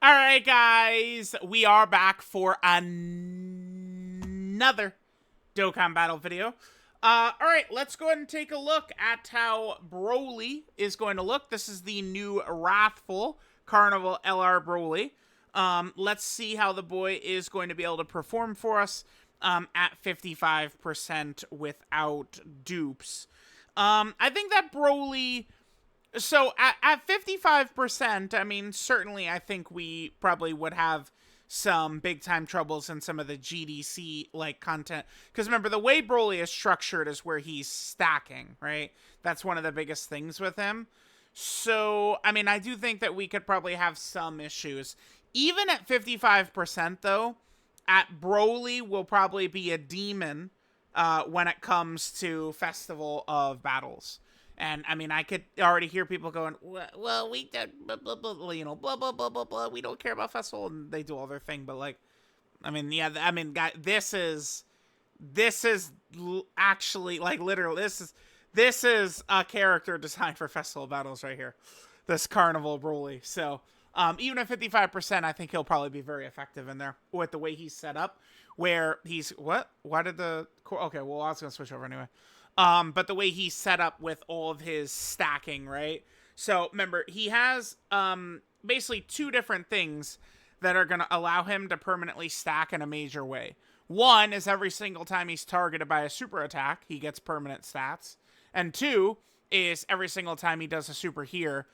All right, guys, we are back for another Dokkan battle video. All right, let's go ahead and take a look at how BROLY is going to look. This is the new Wrathful Carnival LR BROLY. Let's see how the boy is going to be able to perform for us at 55% without dupes. I think that BROLY... So at 55%, I mean, certainly I think we probably would have some big time troubles in some of the GDC like content. Because remember, the way BROLY is structured is where he's stacking, right? That's one of the biggest things with him. So, I mean, I do think that we could probably have some issues. Even at 55%, though, at BROLY will probably be a demon when it comes to Festival of Battles. And, I mean, I could already hear people going, well, we did, blah, blah, blah, you know, blah, blah, blah, blah, blah. We don't care about Festival, and they do all their thing. But, like, I mean, yeah, I mean, guys, this is actually, like, literally, this is a character designed for Festival Battles right here. This Carnival BROLY. So, even at 55%, I think he'll probably be very effective in there with the way he's set up. Where he's, what? Why did the, okay, well, I was going to switch over anyway. But the way he's set up with all of his stacking, right? So, remember, he has, basically two different things that are going to allow him to permanently stack in a major way. One is every single time he's targeted by a super attack, he gets permanent stats. And two is every single time he does a super here,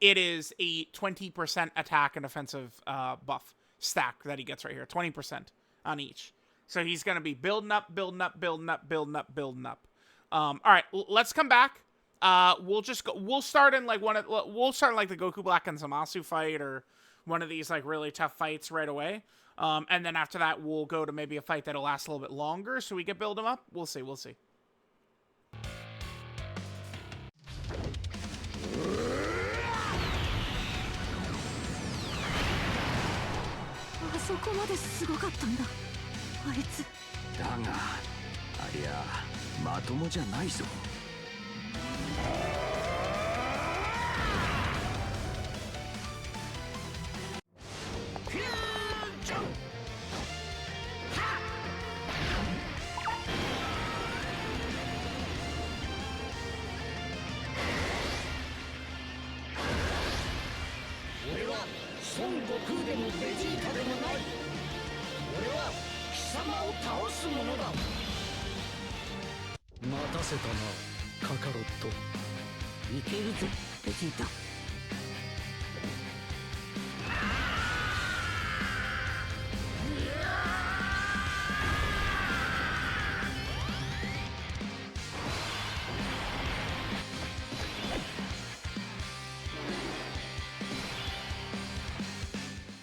it is a 20% attack and offensive, buff stack that he gets right here. 20% on each. So he's going to be building up, building up, building up, building up, building up. All right, let's come back. We'll just go. We'll start in like we'll start in like the Goku Black and Zamasu fight, or one of these like really tough fights right away. And then after that, we'll go to maybe a fight that'll last a little bit longer, so we can build them up. We'll see. We'll see.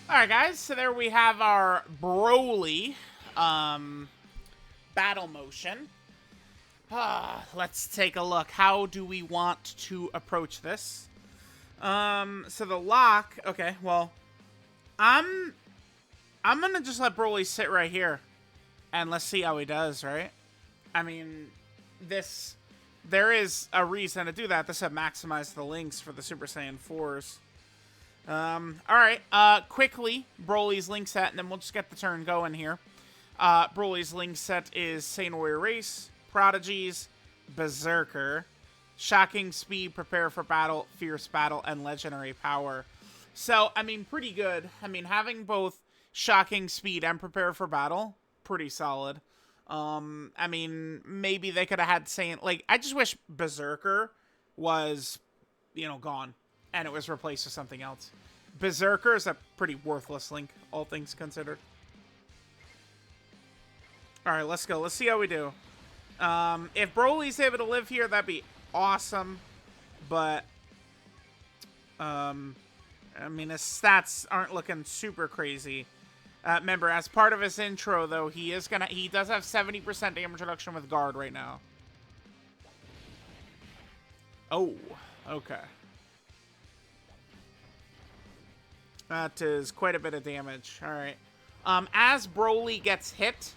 Alright, guys, so there we have our BROLY battle motion. Let's take a look. How do we want to approach this? So the lock, okay, well, I'm gonna just let BROLY sit right here, and let's see how he does, right? I mean, there is a reason to do that. This would maximize the links for the Super Saiyan 4s. Alright, quickly, BROLY's link set, and then we'll just get the turn going here. BROLY's link set is Saiyan Warrior Race, Prodigies, Berserker, Shocking Speed, Prepare for Battle, Fierce Battle, and Legendary Power. So, I mean, pretty good. I mean, having both Shocking Speed and Prepare for Battle, pretty solid. I mean, maybe they could have had Saiyan, like, I just wish Berserker was, you know, gone, and it was replaced with something else. Berserker is a pretty worthless link, all things considered. Alright, let's go. Let's see how we do. If BROLY's able to live here, that'd be awesome. But, I mean, his stats aren't looking super crazy. Remember, as part of his intro, though, he does have 70% damage reduction with guard right now. Oh, okay. That is quite a bit of damage. All right. As BROLY gets hit,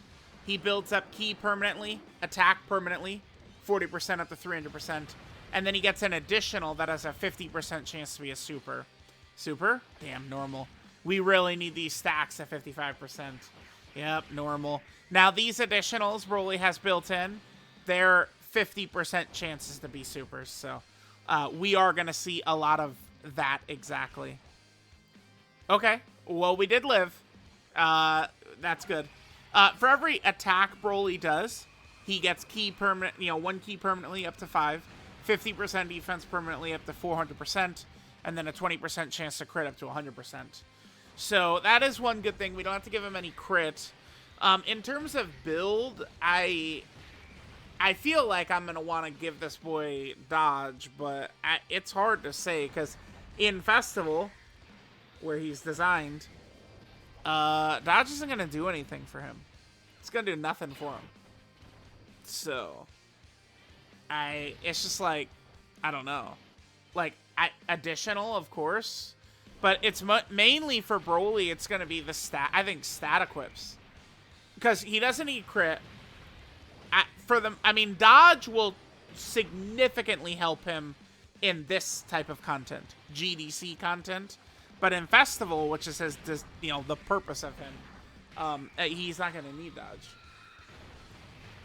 he builds up ki permanently, attack permanently, 40% up to 300%, and then he gets an additional that has a 50% chance to be a super. Super? Damn, normal. We really need these stacks at 55%. Yep, normal. Now, these additionals Broly has built in, they're 50% chances to be supers. So, we are going to see a lot of that exactly. Okay, well, we did live. That's good. For every attack Broly does, he gets key permanent, one key permanently up to 5, 50% defense permanently up to 400%, and then a 20% chance to crit up to 100%. So that is one good thing. We don't have to give him any crit. In terms of build, I feel like I'm going to want to give this boy dodge, but it's hard to say because in Festival, where he's designed, dodge isn't going to do anything for him. It's going to do nothing for him. So, it's just like, I don't know. Like, additional, of course, but it's mainly for Broly, it's going to be the stat equips. Because he doesn't need crit. Dodge will significantly help him in this type of content, GDC content. But in Festival, which is his, the purpose of him, he's not going to need dodge.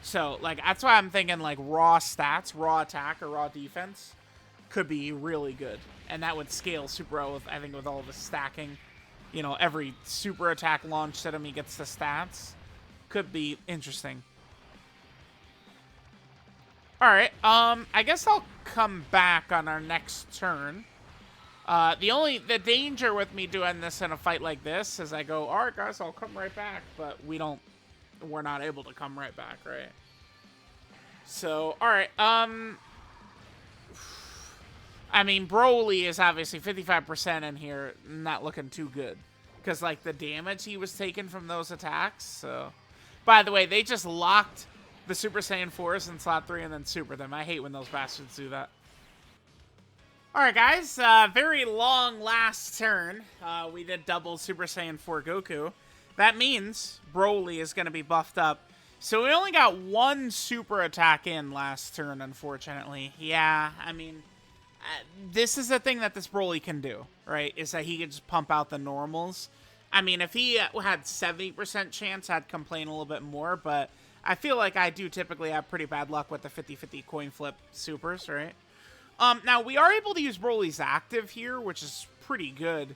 So, like, that's why I'm thinking, like, raw stats, raw attack, or raw defense could be really good. And that would scale super well, with all the stacking. Every super attack launched at him, he gets the stats. Could be interesting. Alright, I guess I'll come back on our next turn. The danger with me doing this in a fight like this is I go, alright guys, I'll come right back, but we're not able to come right back, right? So, alright, Broly is obviously 55% in here, not looking too good. Because, like, the damage he was taking from those attacks, so... By the way, they just locked the Super Saiyan 4s in slot 3 and then super them. I hate when those bastards do that. Alright, guys. Very long last turn. We did double Super Saiyan 4 Goku. That means Broly is going to be buffed up. So we only got one super attack in last turn, unfortunately. Yeah, this is the thing that this Broly can do, right? Is that he can just pump out the normals. If he had 70% chance, I'd complain a little bit more, but I feel like I do typically have pretty bad luck with the 50-50 coin flip supers, right? Now, we are able to use Broly's active here, which is pretty good.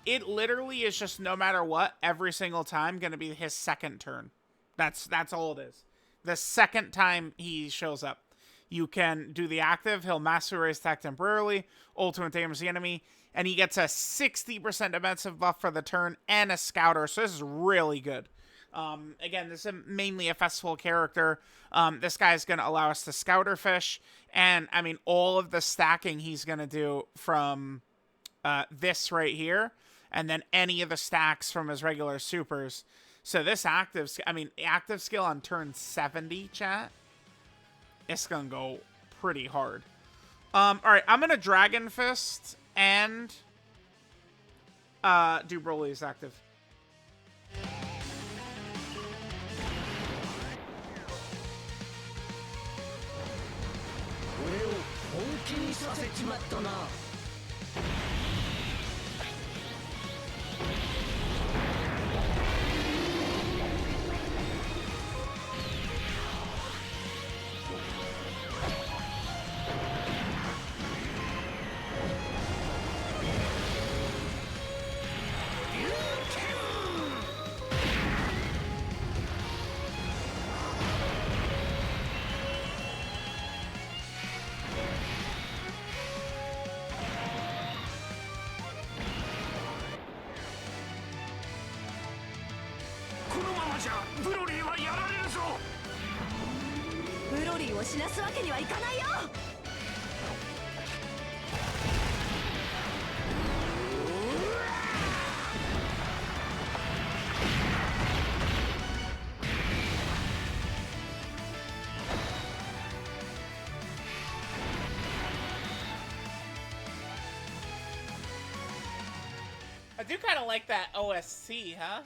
It literally is just no matter what, every single time, going to be his second turn. That's all it is. The second time he shows up. You can do the active, he'll master raise attack temporarily, ultimate damage the enemy, and he gets a 60% defensive buff for the turn and a scouter, so this is really good. Again, this is mainly a festival character. This guy is going to allow us to scouter fish, and all of the stacking he's going to do from this right here, and then any of the stacks from his regular supers. So this active skill on turn 70, chat, it's going to go pretty hard. Alright, I'm going to Dragon Fist and do Broly's active. I do kind of like that OST, huh?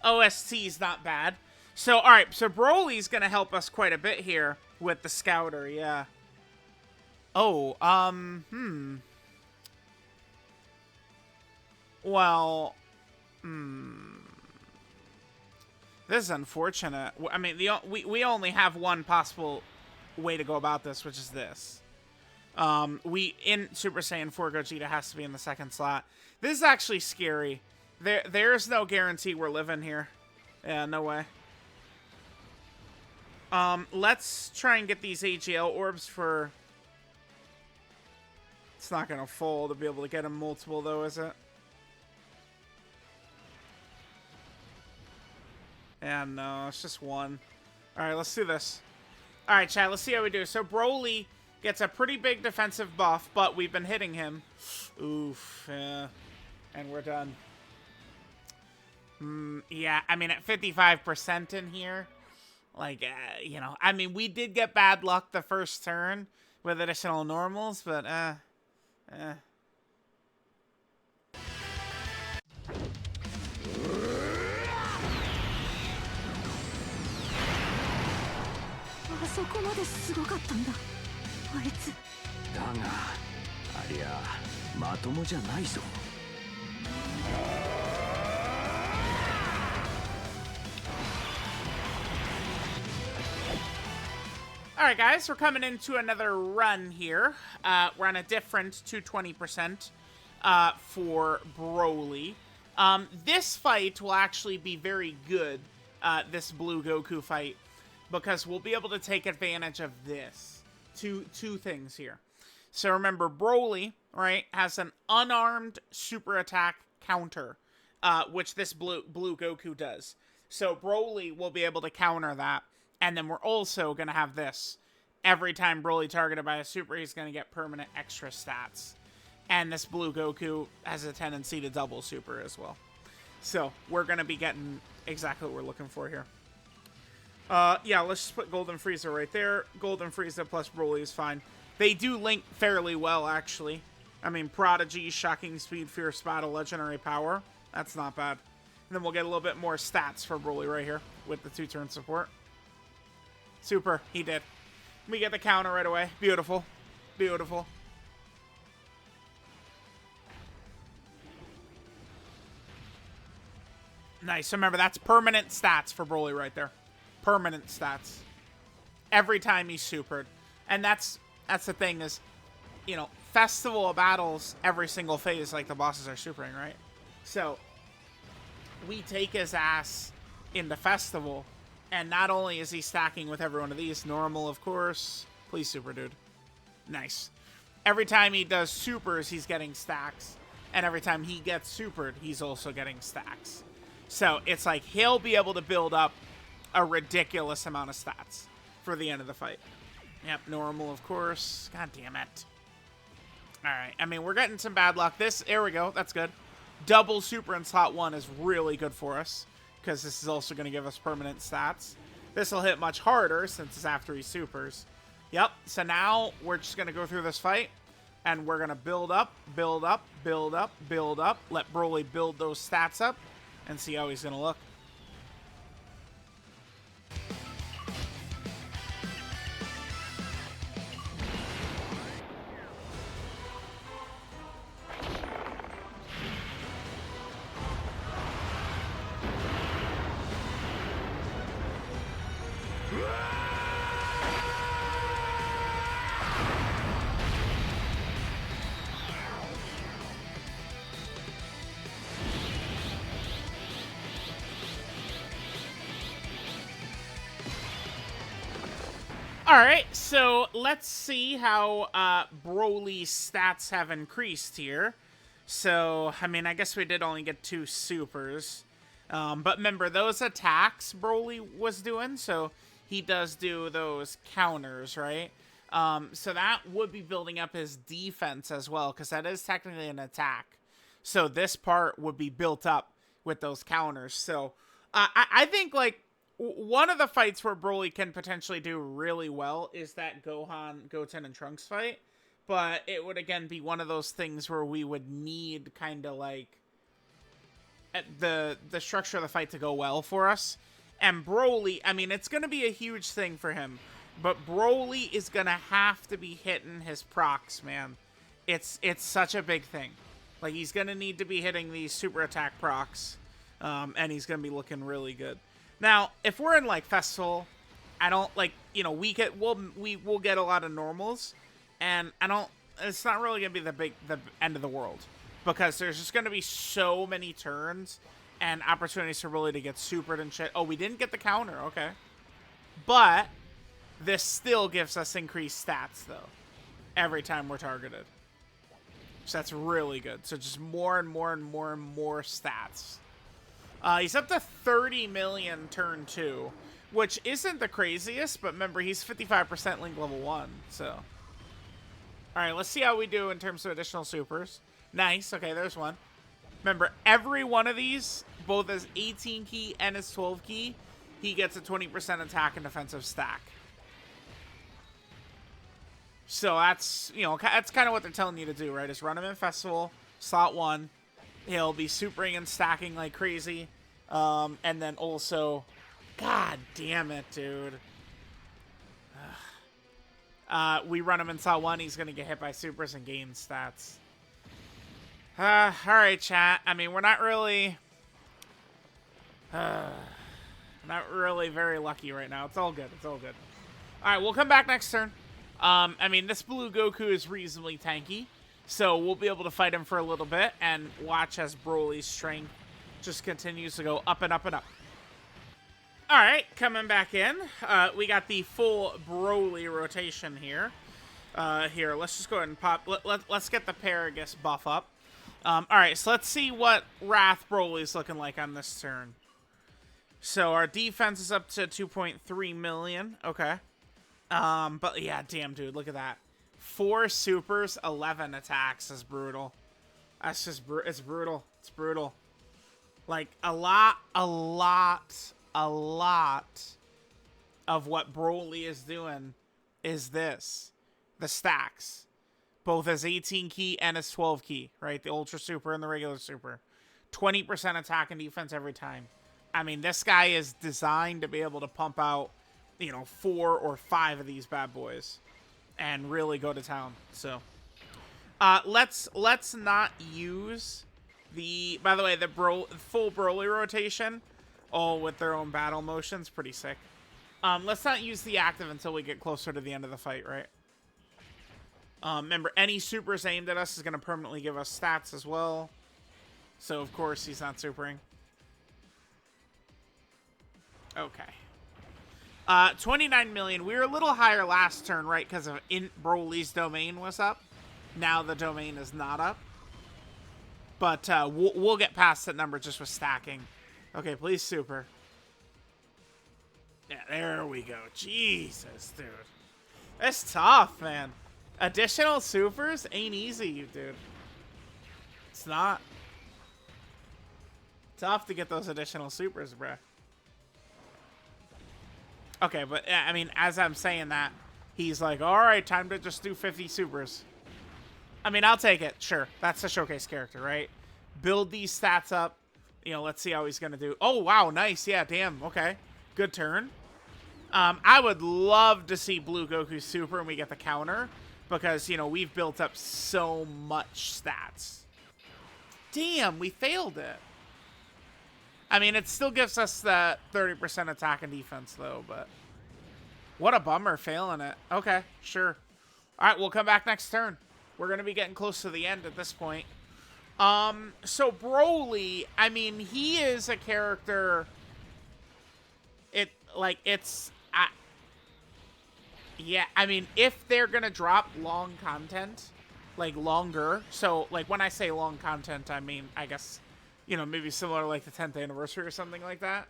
OST's not bad. So, alright, so Broly's gonna help us quite a bit here with the Scouter, yeah. Oh, Well, this is unfortunate. I mean, we only have one possible way to go about this, which is this. In Super Saiyan 4 Gogeta has to be in the second slot. This is actually scary. There's no guarantee we're living here. Yeah, no way. Let's try and get these AGL orbs for... It's not gonna fall to be able to get them multiple, though, is it? Yeah, no, it's just one. Alright, let's do this. Alright, chat, let's see how we do. So, Broly gets a pretty big defensive buff, but we've been hitting him. Oof, yeah. And we're done. Yeah, I mean, at 55% in here, like, you know, I mean, we did get bad luck the first turn with additional normals, but, Alright guys, we're coming into another run here. We're on a different 220% for Broly. This fight will actually be very good, this Blue Goku fight, because we'll be able to take advantage of this. Two things here. So remember, Broly, right, has an unarmed super attack counter, which this Blue Goku does. So Broly will be able to counter that. And then we're also going to have this. Every time Broly targeted by a super, he's going to get permanent extra stats. And this Blue Goku has a tendency to double super as well. So we're going to be getting exactly what we're looking for here. Yeah, let's just put Golden Frieza right there. Golden Frieza plus Broly is fine. They do link fairly well, actually. I mean, Prodigy, Shocking Speed, Fierce Battle, Legendary Power. That's not bad. And then we'll get a little bit more stats for Broly right here with the 2-turn support. Super, he did. We get the counter right away. Beautiful. Beautiful. Nice. Remember, that's permanent stats for Broly right there. Permanent stats. Every time he's supered. And that's the thing is, you know, Festival of Battles, every single phase, like the bosses are supering, right? So, we take his ass into Festival. And not only is he stacking with every one of these, normal, of course. Please, super, dude. Nice. Every time he does supers, he's getting stacks. And every time he gets supered, he's also getting stacks. So, it's like he'll be able to build up a ridiculous amount of stats for the end of the fight. Yep, normal, of course. God damn it. Alright, I mean, we're getting some bad luck. There we go. That's good. Double super in slot 1 is really good for us, because this is also going to give us permanent stats. This will hit much harder since it's after he supers. Yep, so now we're just going to go through this fight, and we're going to build up, build up, build up, build up, let Broly build those stats up, and see how he's going to look. Alright, so let's see how Broly's stats have increased here. So, I mean, I guess we did only get 2 supers. But remember, those attacks Broly was doing, so he does do those counters, right? So that would be building up his defense as well, because that is technically an attack. So this part would be built up with those counters. So I think, like, one of the fights where Broly can potentially do really well is that Gohan, Goten, and Trunks fight. But it would, again, be one of those things where we would need kind of, like, the structure of the fight to go well for us. And Broly, I mean, it's going to be a huge thing for him. But Broly is going to have to be hitting his procs, man. It's such a big thing. Like, he's going to need to be hitting these super attack procs, and he's going to be looking really good. Now, if we're in, like, Festival, I don't, like, you know, we'll get a lot of normals, and it's not really going to be the end of the world, because there's just going to be so many turns and opportunities for Broly to get supered and shit. Oh, we didn't get the counter, okay. But this still gives us increased stats, though, every time we're targeted. So that's really good. So just more and more and more and more stats. He's up to 30 million turn 2, which isn't the craziest, but remember, he's 55% Link level 1, so. Alright, let's see how we do in terms of additional supers. Nice, okay, there's one. Remember, every one of these, both his 18 key and his 12 key, he gets a 20% attack and defensive stack. So that's, you know, that's kind of what they're telling you to do, right? Is run him in Festival, slot 1. He'll be supering and stacking like crazy. And then also, god damn it, dude. We run him in slot 1, he's going to get hit by supers and gain stats. Alright, chat. I mean, we're not really very lucky right now. It's all good. It's all good. Alright, we'll come back next turn. I mean, this blue Goku is reasonably tanky, so we'll be able to fight him for a little bit and watch as Broly's strength just continues to go up and up and up. Alright, coming back in. We got the full Broly rotation here. Here, let's just go ahead and pop. Let's get the Paragus buff up. Alright, so let's see what Wrath Broly's looking like on this turn. So our defense is up to 2.3 million. Okay. But yeah, damn, dude, look at that. 4 supers, 11 attacks is brutal. That's just, it's brutal. It's brutal. Like, a lot of what Broly is doing is this. The stacks. Both his 18 key and his 12 key, right? The Ultra Super and the regular Super. 20% attack and defense every time. I mean, this guy is designed to be able to pump out, you know, 4 or 5 of these bad boys and really go to town. So let's not use the, by the way, the full Broly rotation, all with their own battle motions, pretty sick. Let's not use the active until we get closer to the end of the fight, right? Remember, any supers aimed at us is going to permanently give us stats as well. So of course he's not supering. Okay. 29 million. We were a little higher last turn, right? Because of Broly's domain was up. Now the domain is not up. But we'll get past that number just with stacking. Okay, please super. Yeah, there we go. Jesus, dude. That's tough, man. Additional supers ain't easy, dude. It's not. Tough to get those additional supers, bruh. Okay, but yeah, I mean, as I'm saying that, he's like, alright, time to just do 50 supers. I mean, I'll take it. Sure. That's the showcase character, right? Build these stats up. You know, let's see how he's going to do. Oh, wow. Nice. Yeah, damn. Okay. Good turn. I would love to see Blue Goku super and we get the counter. Because, you know, we've built up so much stats. Damn, we failed it. I mean, it still gives us that 30% attack and defense, though, but what a bummer failing it. Okay, sure. All right, we'll come back next turn. We're going to be getting close to the end at this point. So Broly, I mean, he is a character. Yeah, I mean, if they're going to drop long content, like longer, so like when I say long content, I mean, I guess, you know, maybe similar to like the 10th anniversary or something like that.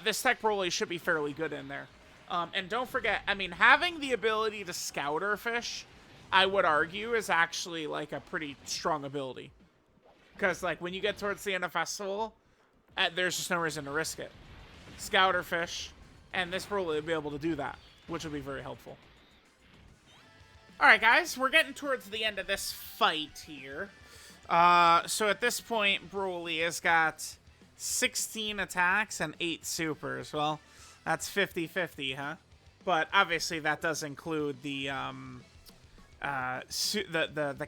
This TEQ Broly should be fairly good in there. And don't forget, I mean, having the ability to scouter fish, I would argue, is actually like a pretty strong ability. Because like when you get towards the end of Festival, there's just no reason to risk it. Scouter fish, and this Broly will be able to do that, which will be very helpful. Alright guys, we're getting towards the end of this fight here. So at this point, Broly has got 16 attacks and 8 supers. Well, that's 50-50, huh? But obviously that does include the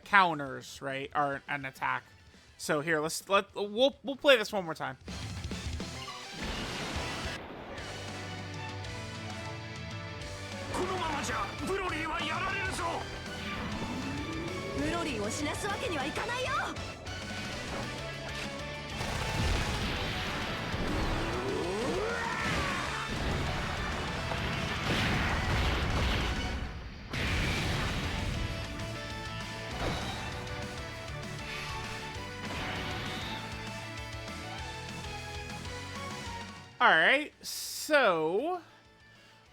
counters, right? Are an attack So here, we'll play this one more time. このままじゃブロリーはやられるぞ。ブロリーを死なすわけにはいかないよ。 Alright, so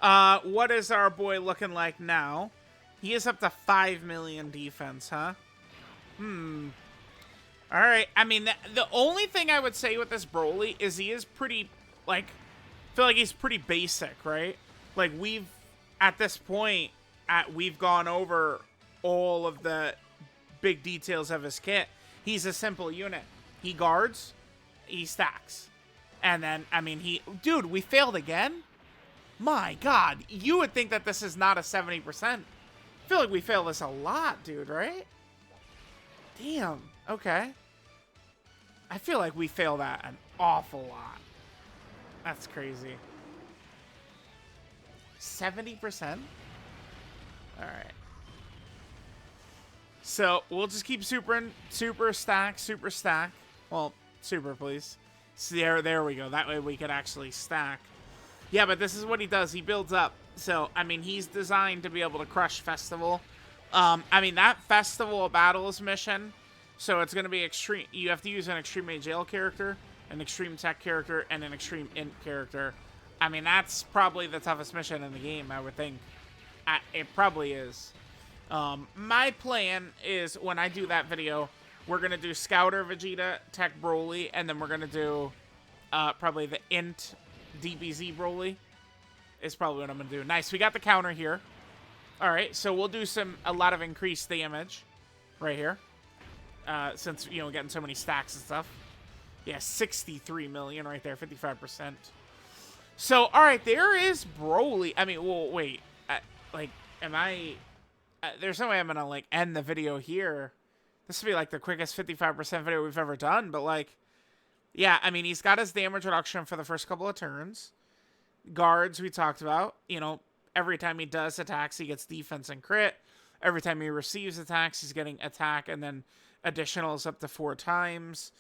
what is our boy looking like now? He is up to 5 million defense, huh? Alright, I mean, the only thing I would say with this Broly is he is pretty, like, I feel like he's pretty basic, right? Like, at this point, we've gone over all of the big details of his kit. He's a simple unit. He guards, he stacks. And then, I mean, dude, we failed again? My God, you would think that this is not a 70%. I feel like we fail this a lot, dude, right? Damn, okay. I feel like we fail that an awful lot. That's crazy. 70%? Alright. So, we'll just keep super stack. Well, super, please. So there we go. That way we could actually stack. Yeah, but this is what he does. He builds up. So, I mean, he's designed to be able to crush Festival. I mean, that Festival Battles mission, so it's going to be extreme. You have to use an Extreme Jail character, an Extreme Tech character, and an Extreme Int character. I mean, that's probably the toughest mission in the game, I would think. It probably is. My plan is, when I do that video, we're going to do Scouter Vegeta, Tech Broly, and then we're going to do probably the Int DBZ Broly is probably what I'm going to do. Nice, we got the counter here. All right, so we'll do a lot of increased damage right here. Since, you know, getting so many stacks and stuff. Yeah, 63 million right there, 55%. So, all right, there is Broly. I mean, well, wait. Like, am I... there's no way I'm going to, like, end the video here. This would be, like, the quickest 55% video we've ever done. But, like, yeah, I mean, he's got his damage reduction for the first couple of turns. Guards, we talked about. You know, every time he does attacks, he gets defense and crit. Every time he receives attacks, he's getting attack and then additionals up to 4 times.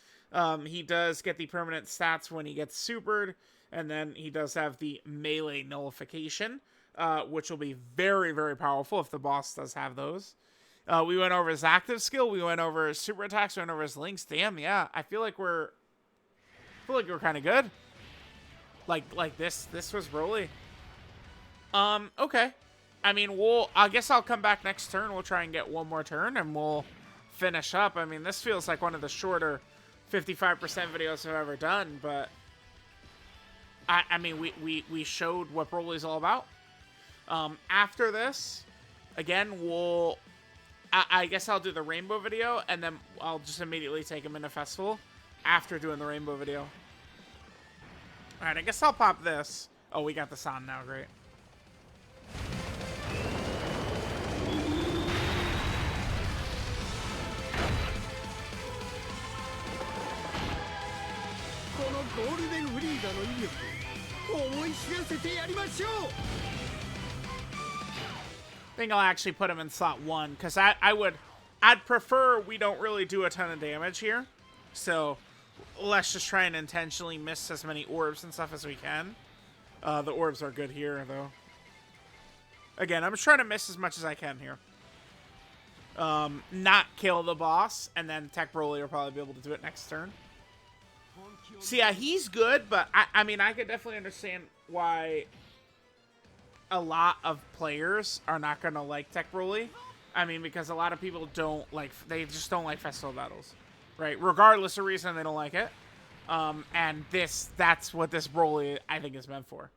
He does get the permanent stats when he gets supered. And then he does have the melee nullification, which will be very, very powerful if the boss does have those. We went over his active skill. We went over his super attacks. We went over his links. Damn, yeah. I feel like we're kind of good. Like this was Broly. Okay. I mean, I guess I'll come back next turn. We'll try and get one more turn, and we'll finish up. I mean, this feels like one of the shorter 55% videos I've ever done, but I mean, we showed what Broly's all about. After this, again, I guess I'll do the Rainbow video, and then I'll just immediately take him into Festival after doing the Rainbow video. Alright, I guess I'll pop this. Oh, we got this on now, great. I think I'll actually put him in slot 1, because I'd prefer we don't really do a ton of damage here. So let's just try and intentionally miss as many orbs and stuff as we can. The orbs are good here, though. Again, I'm just trying to miss as much as I can here. Not kill the boss, and then Tech Broly will probably be able to do it next turn. So yeah, he's good, but I mean, I could definitely understand why a lot of players are not going to like Tech Broly. I mean, because a lot of people they just don't like Festival Battles, right? Regardless of reason, they don't like it. And that's what this Broly, I think, is meant for.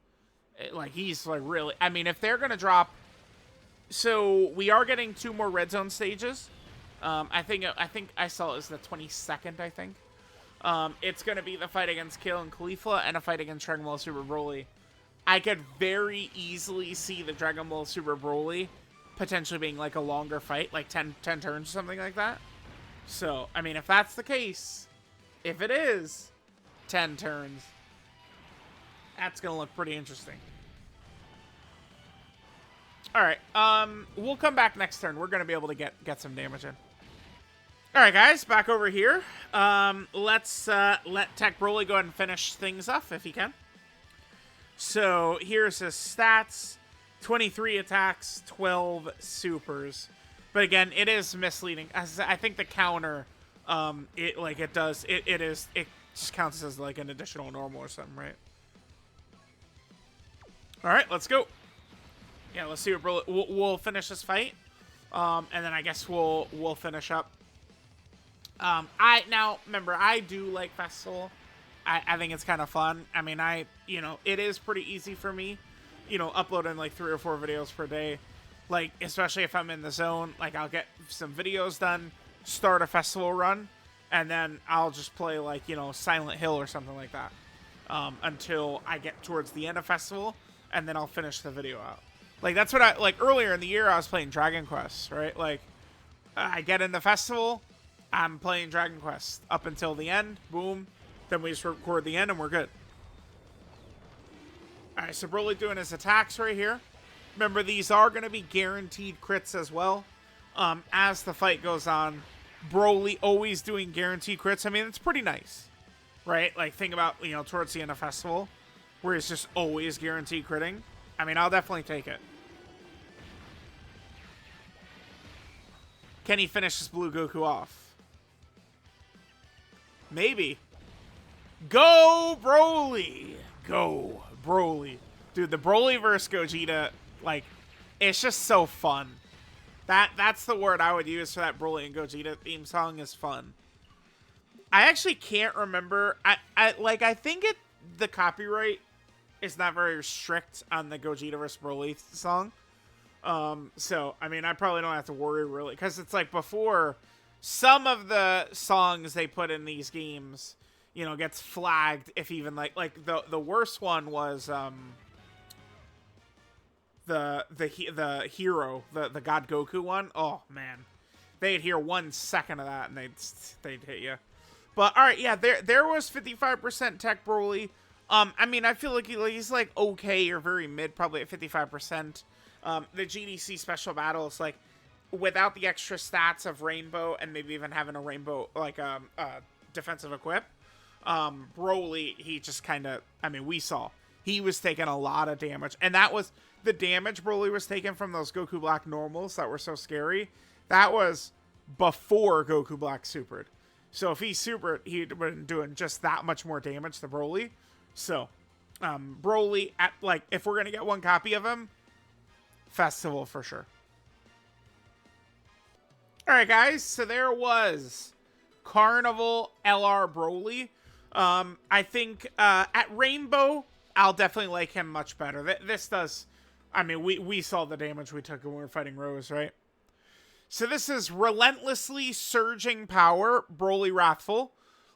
He's like really, I mean, if they're going to drop, so we are getting 2 more red zone stages. I think I saw it was the 22nd, I think. It's going to be the fight against Kale and Caulifla and a fight against Dragon Ball Super Broly. I could very easily see the Dragon Ball Super Broly potentially being like a longer fight, like 10 turns or something like that. So, I mean, if that's the case, if it is 10 turns, that's going to look pretty interesting. Alright, we'll come back next turn. We're going to be able to get some damage in. Alright, guys, back over here. Let's let TEQ WRATHFUL go ahead and finish things off, if he can. So, here's his stats. 23 attacks, 12 supers. But again, it is misleading. I think the counter, it just counts as like an additional normal or something, right? Alright, let's go. Yeah, let's see what BROLY... We'll finish this fight. And then I guess we'll finish up. Now, remember, I do like Festival. I think it's kind of fun. I mean, it is pretty easy for me, uploading like 3 or 4 videos per day. Like, especially if I'm in the zone, like, I'll get some videos done, start a festival run, and then I'll just play, like, Silent Hill or something like that, until I get towards the end of festival, and then I'll finish the video out. Like, that's what earlier in the year, I was playing Dragon Quest, right? Like, I get in the festival, I'm playing Dragon Quest up until the end, boom, then we just record the end, and we're good. Alright, so BROLY doing his attacks right here. Remember, these are going to be guaranteed crits as well. As the fight goes on, BROLY always doing guaranteed crits. I mean, it's pretty nice, right? Like, think about, towards the end of Festival, where it's just always guaranteed critting. I mean, I'll definitely take it. Can he finish this Blue Goku off? Maybe. Go, BROLY! Go, BROLY. Dude, the BROLY versus Gogeta, like, it's just so fun. That's the word I would use for that BROLY and Gogeta theme song, is fun. I actually can't remember. I think the copyright is not very strict on the Gogeta vs. BROLY song. So, I mean, I probably don't have to worry, really. Because it's like, before, some of the songs they put in these games, gets flagged if even, like the worst one was, the hero, the God Goku one. Oh, man. They'd hear 1 second of that, and they'd hit you. But, alright, yeah, there was 55% TEQ BROLY. I mean, I feel like he's, like, okay or very mid, probably at 55%. The GDC special battle is, like, without the extra stats of Rainbow, and maybe even having a Rainbow, like, defensive equip, BROLY, he just kind of, I mean, we saw. He was taking a lot of damage. And that was the damage BROLY was taking from those Goku Black normals that were so scary. That was before Goku Black supered. So if he supered, he'd been doing just that much more damage to BROLY. So, BROLY, if we're going to get 1 copy of him, Festival for sure. Alright, guys. So there was Carnival LR BROLY. I think at Rainbow, I'll definitely like him much better. This does... I mean, we saw the damage we took when we were fighting Rose, right? So this is Relentlessly Surging Power, BROLY WRATHFUL.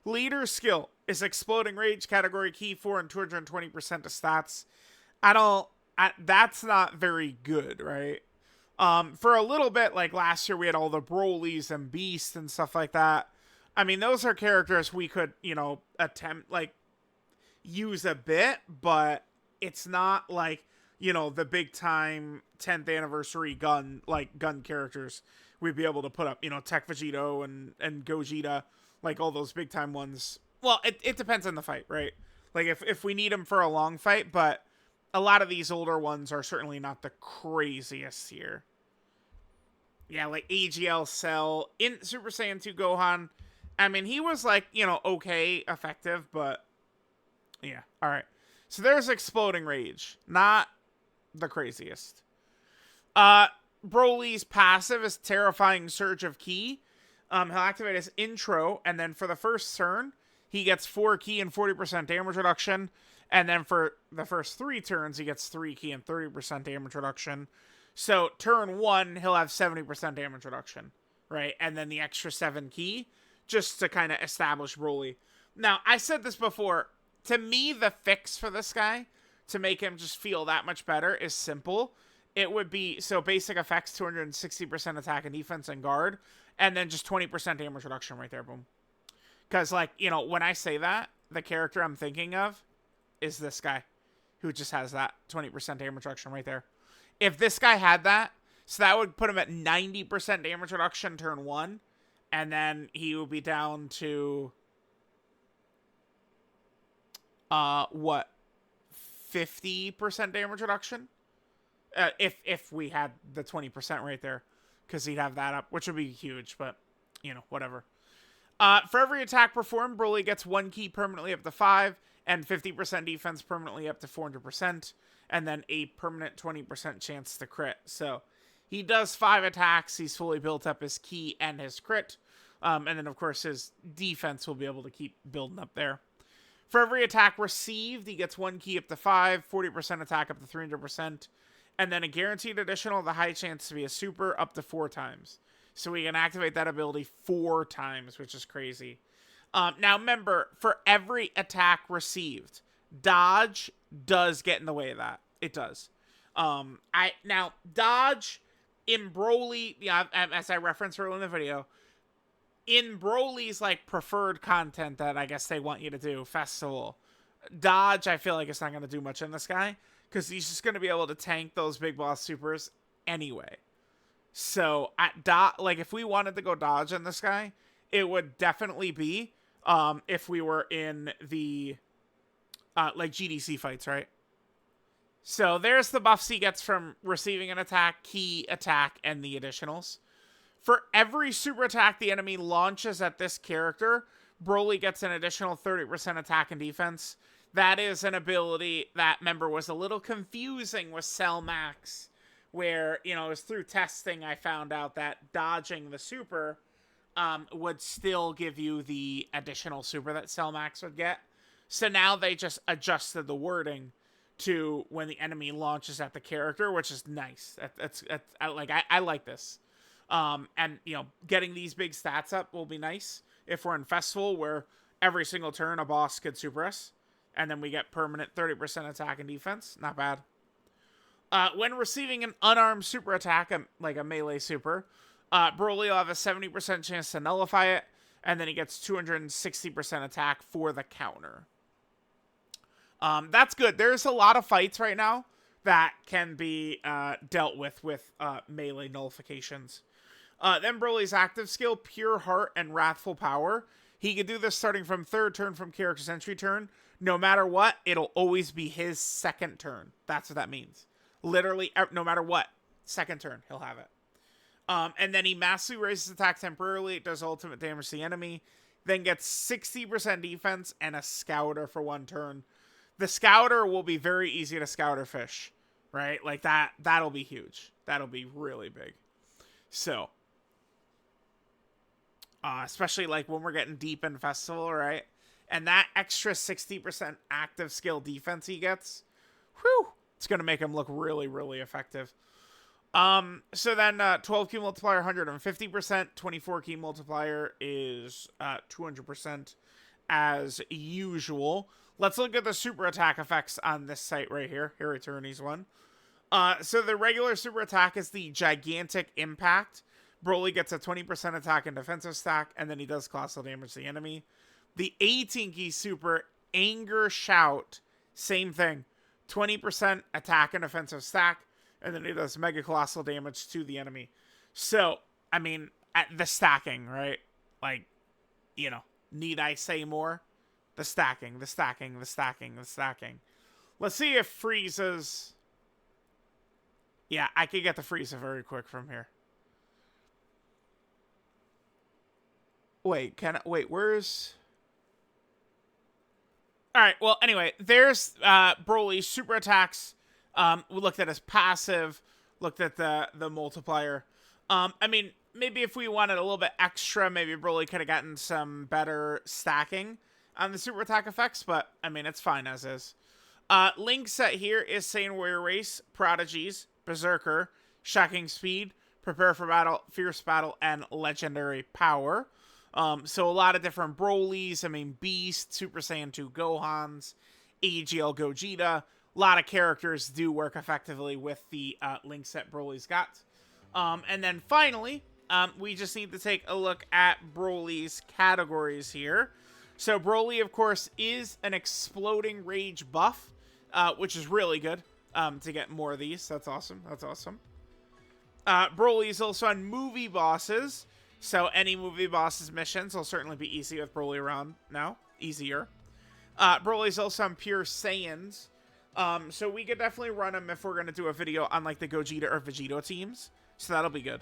Leader skill is Exploding Rage, category key 4 and 220% of stats. That's not very good, right? For a little bit, like last year, we had all the Brolys and Beast and stuff like that. I mean, those are characters we could, attempt, like, use a bit, but it's not like, the big time 10th anniversary gun characters we'd be able to put up, TEQ Vegito and Gogeta, like all those big time ones. Well, it depends on the fight, right? Like if we need them for a long fight, but a lot of these older ones are certainly not the craziest here. Yeah, like AGL Cell, in Super Saiyan 2 Gohan, I mean, he was like, okay, effective, but yeah. All right. So there's Exploding Rage. Not the craziest. Broly's passive is Terrifying Surge of Ki. He'll activate his intro, and then for the first turn, he gets 4 ki and 40% damage reduction. And then for the first 3 turns, he gets 3 ki and 30% damage reduction. So turn 1, he'll have 70% damage reduction, right? And then the extra 7 ki, just to kind of establish Broly. Now, I said this before. To me, the fix for this guy, to make him just feel that much better, is simple. It would be, so basic effects, 260% attack and defense and guard. And then just 20% damage reduction right there, boom. Because, like, you know, when I say that, the character I'm thinking of is this guy, who just has that 20% damage reduction right there. If this guy had that, so that would put him at 90% damage reduction turn 1, and then he would be down to, what, 50% damage reduction? If we had the 20% right there, because he'd have that up, which would be huge, but, you know, whatever. For every attack performed, Broly gets 1 ki permanently up to 5, and 50% defense permanently up to 400%, and then a permanent 20% chance to crit. So he does 5 attacks, he's fully built up his ki and his crit, and then of course his defense will be able to keep building up there. For every attack received, he gets 1 ki up to 5, 40% attack up to 300%, and then a guaranteed additional, the high chance to be a super, up to 4 times. So we can activate that ability 4 times, which is crazy. Now remember, for every attack received, dodge does get in the way of that. It does. Now dodge in Broly, yeah, as I referenced earlier in the video, in Broly's like preferred content that I guess they want you to do, Festival, dodge, I feel like it's not going to do much in this guy, because he's just going to be able to tank those big boss supers anyway. So like if we wanted to go dodge in this guy, it would definitely be if we were in the like GDC fights, right? So there's the buffs he gets from receiving an attack, ki, attack, and the additionals. For every super attack the enemy launches at this character, Broly gets an additional 30% attack and defense. That is an ability that, remember, was a little confusing with Cell Max, where, you know, it was through testing I found out that dodging the super would still give you the additional super that Cell Max would get. So now they just adjusted the wording to when the enemy launches at the character, which is nice. I like this. And, you know, getting these big stats up will be nice if we're in Festival, where every single turn a boss could super us, and then we get permanent 30% attack and defense. Not bad. When receiving an unarmed super attack, like a melee super, Broly will have a 70% chance to nullify it, and then he gets 260% attack for the counter. That's good. There's a lot of fights right now that can be dealt with melee nullifications. Then Broly's active skill, Pure Heart and Wrathful Power. He can do this starting from 3rd turn from character's entry turn. No matter what, it'll always be his 2nd turn. That's what that means. Literally, no matter what, 2nd turn, he'll have it. And then he massively raises attack temporarily. It does ultimate damage to the enemy. Then gets 60% defense and a Scouter for 1 turn. The Scouter will be very easy to Scouter fish, right? Like that'll be huge. That'll be really big. So, especially like when we're getting deep in Festival, right? And that extra 60% active skill defense he gets, whew, it's going to make him look really, really effective. So then 12 key multiplier, 150%, 24 key multiplier is 200% as usual. Let's look at the super attack effects on this site right here. Here, Eternity's one. So the regular super attack is the Gigantic Impact. Broly gets a 20% attack and defensive stack, and then he does colossal damage to the enemy. The 18 key super, Anger Shout, same thing. 20% attack and defensive stack, and then he does mega colossal damage to the enemy. So, I mean, at the stacking, right? Like, you know, need I say more? The stacking, the stacking, the stacking, the stacking. Let's see if Frieza's... Yeah, I could get the Frieza very quick from here. Wait, wait, where's... Alright, well, anyway, there's Broly's super attacks. We looked at his passive, looked at the multiplier. I mean, maybe if we wanted a little bit extra, maybe Broly could have gotten some better stacking on the super attack effects, but, I mean, it's fine as is. Link set here is Saiyan Warrior Race, Prodigies, Berserker, Shocking Speed, Prepare for Battle, Fierce Battle, and Legendary Power. So a lot of different Brolys. I mean, Beast, Super Saiyan 2 Gohans, AGL Gogeta. A lot of characters do work effectively with the Link set Broly's got. And then finally, we just need to take a look at Broly's categories here. So Broly, of course, is an exploding rage buff, which is really good to get more of these. That's awesome. That's awesome. Broly is also on movie bosses, so any movie bosses missions will certainly be easy with Broly around now. Easier. Broly's also on pure Saiyans, so we could definitely run him if we're going to do a video on like the Gogeta or Vegito teams, so that'll be good.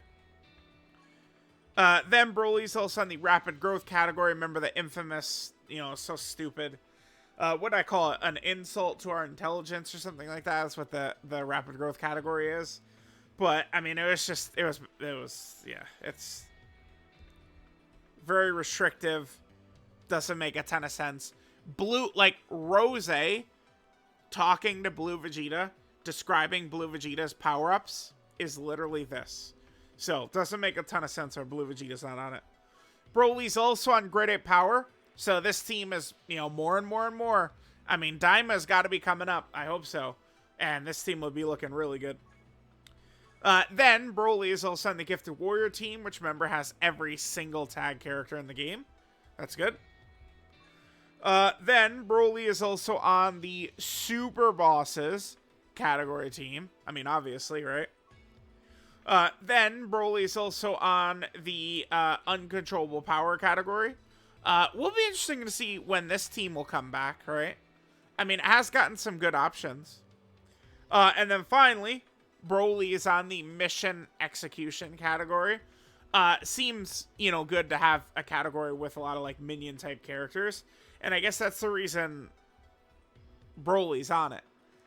Then Broly's also on the rapid growth category. Remember the infamous, you know, so stupid, what do I call it? An insult to our intelligence or something like that. That's what the rapid growth category is. But, I mean, it was, yeah, it's very restrictive. Doesn't make a ton of sense. Blue, like, Rose talking to Blue Vegeta, describing Blue Vegeta's power-ups is literally this. So, doesn't make a ton of sense when Blue Vegeta's not on it. Broly's also on Grade 8 Power. So, this team is, you know, more and more and more. I mean, Daima's got to be coming up. I hope so. And this team will be looking really good. Then, Broly is also on the Gifted Warrior team, which, remember, has every single tag character in the game. That's good. Then, Broly is also on the Super Bosses category team. I mean, obviously, right? Then, Broly is also on the Uncontrollable Power category. Will be interesting to see when this team will come back, right? I mean, it has gotten some good options. And then, finally, Broly is on the Mission Execution category. Seems, you know, good to have a category with a lot of, like, minion-type characters. And I guess that's the reason Broly's on it.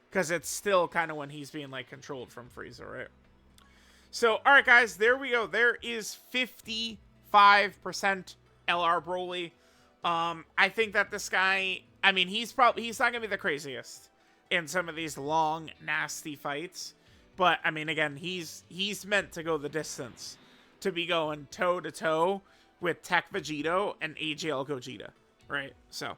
Because it's still kind of when he's being, like, controlled from Frieza, right? So, alright, guys, there we go. There is 55% LR Broly. I think that this guy, I mean, he's not going to be the craziest in some of these long, nasty fights. But, I mean, again, he's meant to go the distance. To be going toe-to-toe with TEQ Vegito and AGL Gogeta, right? So,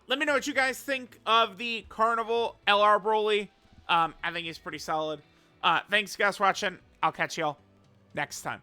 let me know what you guys think of the Carnival LR Broly. I think he's pretty solid. Thanks, guys, for watching. I'll catch y'all next time.